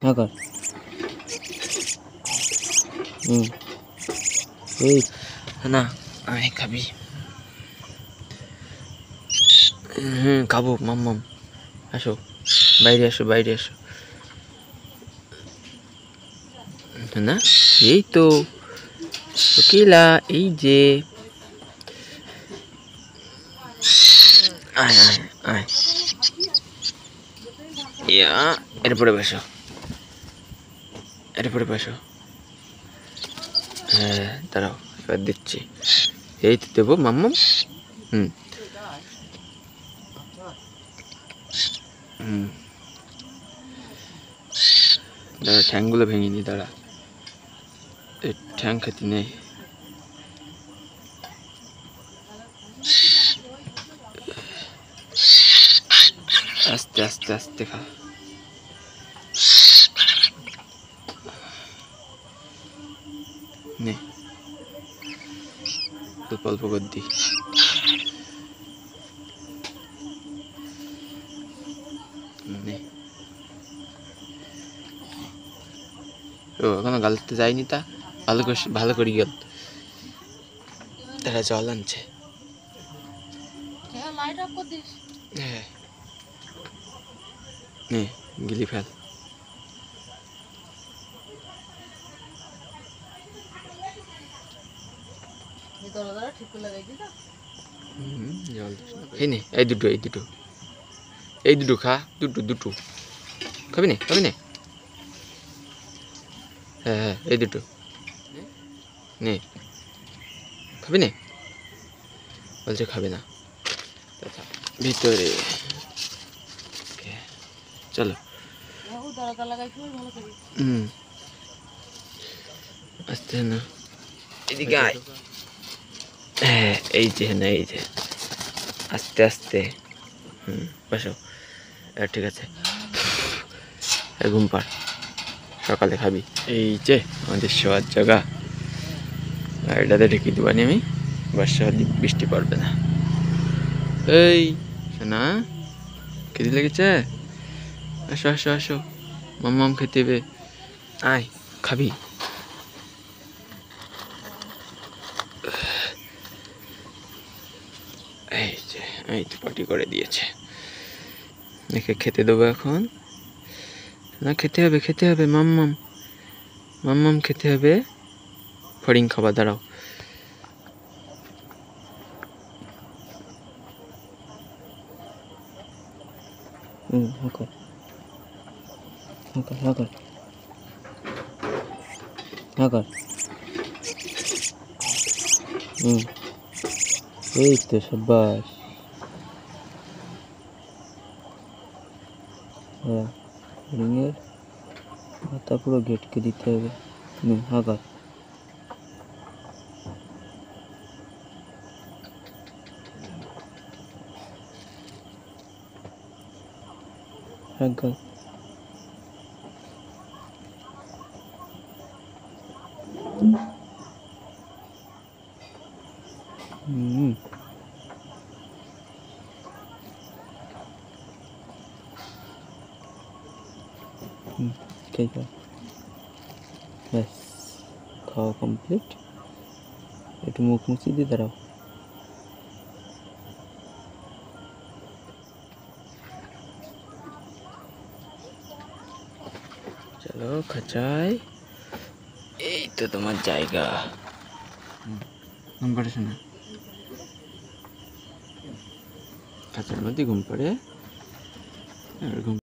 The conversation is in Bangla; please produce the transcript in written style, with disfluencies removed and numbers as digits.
হ্যাঁ কর। এই না আয় খাবি। খাবো মাম্মাম। আসো বাইরে আসো বাইরে আসো না। এই তো কোকিলা এই যে আয় আয় আয় ইয়া এরপরে বসো এরপরে বসো। হ্যাঁ দাঁড়াও এবার দিচ্ছি। এই তো দেবো মাম্মাম। হুম হুম দাঁড়া ঠ্যাংগুলো ভেঙে নি দাঁড়া। এই ঠ্যাং খেতে নেই। আস্তে আস্তে আস্তে খা। নে অল্প অল্প করে দি। নে ও এখনো গালতে যায়নি তা ভালো করে গেল। তারা জল আনছে। হ্যাঁ নে গিলি ফেল। এই নে এই দুটো এই দুটো এই দুটো খা। দুটো দুটো খাবি নে। হ্যাঁ হ্যাঁ এই দুটো নে খাবি নে। বলছে খাবে না ভিতরে। চলো আস্তে না এদিকে আয়। হ্যাঁ এই যে না এই যে আস্তে আস্তে বসো। ঠিক আছে ঘুম পাড় সকালে খাবি। এই যে আমাদের শোয়ার জায়গা। আর এটাতে ঢেকে দেবানি আমি। বর্ষা হলে বৃষ্টি পড়বে না। এই শোনা খেতে লেগেছে? আসো আসো আসো মাম্মাম খেতে হবে। আয় খাবি। এই যে এই তো পটি করে দিয়েছে। একে খেতে দেবো এখন। না খেতে হবে মাম্মাম মাম্মাম খেতে হবে। ফড়িং খাবার দাঁড়াও। হাঁকর হাঁকর হাঁকর হাঁকর। এই তো সাব্বাস। হ্যাঁ রিংয়ের মাথা পুরো গেটকে দিতে হবে। হাঁকর হাঁকর। ঠিক আছে ব্যাস খাওয়া কমপ্লিট। একটু মুখ মুছিয়ে দিয়ে দাঁড়াও। চলো খাঁচায়। এই তো তোমার জায়গা। ঘুম পাড়ে শোনা খাঁচার মধ্যে ঘুম পাড়ে।